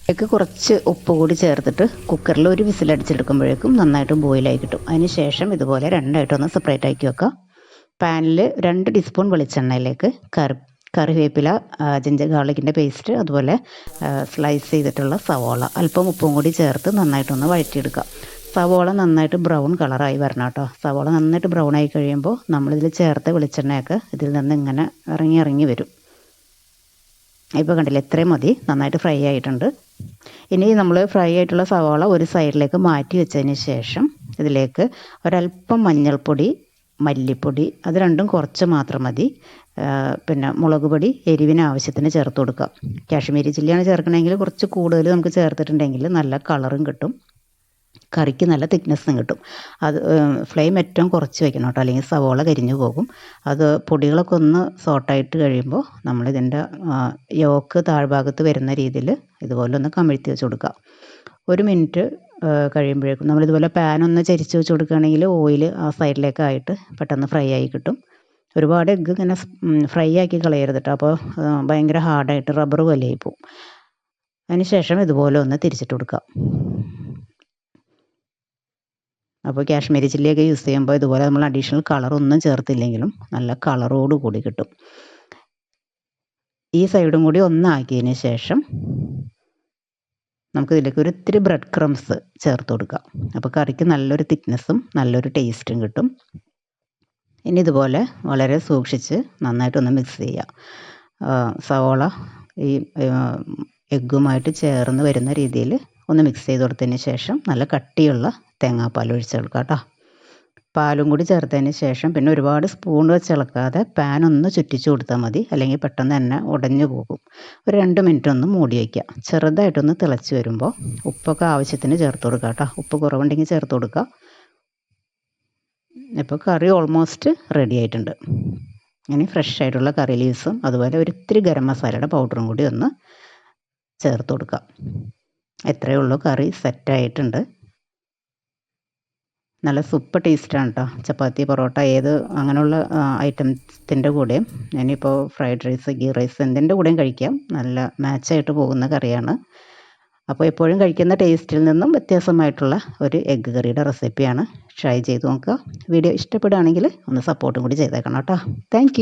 ഇതിലേക്ക് കുറച്ച് ഉപ്പ് കൂടി ചേർത്തിട്ട് കുക്കറിൽ ഒരു വിസിലടിച്ചെടുക്കുമ്പോഴേക്കും നന്നായിട്ട് ബോയിലായി കിട്ടും. അതിന് ശേഷം ഇതുപോലെ രണ്ടായിട്ടൊന്ന് സെപ്പറേറ്റ് ആക്കി വെക്കാം. പാനിൽ 2 ടീസ്പൂൺ വെളിച്ചെണ്ണയിലേക്ക് കറിവേപ്പില, ജിഞ്ചർ ഗാർലിക്കിൻ്റെ പേസ്റ്റ്, അതുപോലെ സ്ലൈസ് ചെയ്തിട്ടുള്ള സവോള, അല്പം ഉപ്പും കൂടി ചേർത്ത് നന്നായിട്ടൊന്ന് വഴറ്റിയെടുക്കാം. സവോള നന്നായിട്ട് ബ്രൗൺ കളറായി വരണം കേട്ടോ. സവോള നന്നായിട്ട് ബ്രൗൺ ആയി കഴിയുമ്പോൾ നമ്മളിതിൽ ചേർത്ത വെളിച്ചെണ്ണയൊക്കെ ഇതിൽ നിന്ന് ഇങ്ങനെ ഇറങ്ങി വരും. ഇപ്പോൾ കണ്ടില്ലേ, ഇത്രയും മതി. നന്നായിട്ട് ഫ്രൈ ആയിട്ടുണ്ട്. ഇനി നമ്മൾ ഫ്രൈ ആയിട്ടുള്ള സവാള ഒരു സൈഡിലേക്ക് മാറ്റി വെച്ചതിന് ശേഷം ഇതിലേക്ക് ഒരല്പം മഞ്ഞൾപ്പൊടി, മല്ലിപ്പൊടി, അത് രണ്ടും കുറച്ച് മാത്രം മതി. പിന്നെ മുളക് പൊടി എരിവിന് ആവശ്യത്തിന് ചേർത്ത് കൊടുക്കുക. കാശ്മീരി ചില്ലിയാണ് ചേർക്കണമെങ്കിൽ കുറച്ച് കൂടുതൽ നമുക്ക് ചേർത്തിട്ടുണ്ടെങ്കിൽ നല്ല കളറും കിട്ടും, കറിക്ക് നല്ല തിക്നെസ്സും കിട്ടും. അത് ഫ്ലെയിം ഏറ്റവും കുറച്ച് വെക്കണം കേട്ടോ, അല്ലെങ്കിൽ സവോള കരിഞ്ഞു പോകും. അത് പൊടികളൊക്കെ ഒന്ന് സോട്ടായിട്ട് കഴിയുമ്പോൾ നമ്മളിതിൻ്റെ യോക്ക് താഴ്ഭാഗത്ത് വരുന്ന രീതിയിൽ ഇതുപോലെ ഒന്ന് കമിഴ്ത്തി വെച്ച് കൊടുക്കുക. 1 മിനിറ്റ് കഴിയുമ്പോഴേക്കും നമ്മളിതുപോലെ പാൻ ഒന്ന് ചരിച്ച് വെച്ച് കൊടുക്കുകയാണെങ്കിൽ ഓയിൽ ആ സൈഡിലേക്കായിട്ട് പെട്ടെന്ന് ഫ്രൈ ആയി കിട്ടും. ഒരുപാട് എഗ്ഗ് ഇങ്ങനെ ഫ്രൈ ആക്കി കളയരുത് കേട്ടോ, അപ്പോൾ ഭയങ്കര ഹാർഡായിട്ട് റബ്ബർ പോലെയായി പോവും. അതിന് ശേഷം ഇതുപോലെ ഒന്ന് തിരിച്ചിട്ട് കൊടുക്കുക. അപ്പോൾ കാശ്മീരി ചില്ലിയൊക്കെ യൂസ് ചെയ്യുമ്പോൾ ഇതുപോലെ നമ്മൾ അഡീഷണൽ കളറൊന്നും ചേർത്തില്ലെങ്കിലും നല്ല കളറോട് കൂടി കിട്ടും. ഈ സൈഡും കൂടി ഒന്നാക്കിയതിന് ശേഷം നമുക്കിതിലേക്ക് ഒരു ഇത്തിരി ബ്രെഡ് ക്രംസ് ചേർത്ത് കൊടുക്കാം. അപ്പോൾ കറിക്ക് നല്ലൊരു തിക്നെസ്സും നല്ലൊരു ടേസ്റ്റും കിട്ടും. ഇനി ഇതുപോലെ വളരെ സൂക്ഷിച്ച് നന്നായിട്ടൊന്ന് മിക്സ് ചെയ്യുക. സവോള ഈ എഗ്ഗുമായിട്ട് ചേർന്ന് വരുന്ന രീതിയിൽ ഒന്ന് മിക്സ് ചെയ്ത് കൊടുത്തതിന് ശേഷം നല്ല കട്ടിയുള്ള തേങ്ങാപ്പാൽ ഒഴിച്ച് കൊടുക്കുക കേട്ടോ. പാലും കൂടി ചേർത്തതിന് ശേഷം പിന്നെ ഒരുപാട് സ്പൂൺ വെച്ച് ഇളക്കാതെ പാൻ ഒന്ന് ചുറ്റിച്ച് കൊടുത്താൽ മതി, അല്ലെങ്കിൽ പെട്ടെന്ന് തന്നെ ഉടഞ്ഞു പോകും. ഒരു 2 മിനിറ്റ് ഒന്ന് മൂടി വയ്ക്കുക. ചെറുതായിട്ടൊന്ന് തിളച്ച് വരുമ്പോൾ ഉപ്പൊക്കെ ആവശ്യത്തിന് ചേർത്ത് കൊടുക്കുക കേട്ടോ. ഉപ്പ് കുറവുണ്ടെങ്കിൽ ചേർത്ത് കൊടുക്കുക. ഇപ്പോൾ കറി ഓൾമോസ്റ്റ് റെഡി ആയിട്ടുണ്ട്. ഇനി ഫ്രഷ് ആയിട്ടുള്ള കറി ലീവ്സും അതുപോലെ ഒരു ഇത്തിരി ഗരം മസാലയുടെ പൗഡറും കൂടി ഒന്ന് ചേർത്ത് കൊടുക്കുക. എത്രയേ ഉള്ളൂ, കറി സെറ്റായിട്ടുണ്ട്. നല്ല സൂപ്പർ ടേസ്റ്റാണ് കേട്ടോ. ചപ്പാത്തി, പൊറോട്ട, ഏത് അങ്ങനെയുള്ള ഐറ്റംസിൻ്റെ കൂടെയും, ഇനിയിപ്പോൾ ഫ്രൈഡ് റൈസ്, ഗീ റൈസ് എന്തിൻ്റെ കൂടെയും കഴിക്കാം. നല്ല മാച്ചായിട്ട് പോകുന്ന കറിയാണ്. അപ്പോൾ എപ്പോഴും കഴിക്കുന്ന ടേസ്റ്റിൽ നിന്നും വ്യത്യാസമായിട്ടുള്ള ഒരു എഗ്ഗ് കറിയുടെ റെസിപ്പിയാണ്. ട്രൈ ചെയ്ത് നോക്കുക. വീഡിയോ ഇഷ്ടപ്പെടുകയാണെങ്കിൽ ഒന്ന് സപ്പോർട്ടും കൂടി ചെയ്തേക്കണം കേട്ടോ. താങ്ക്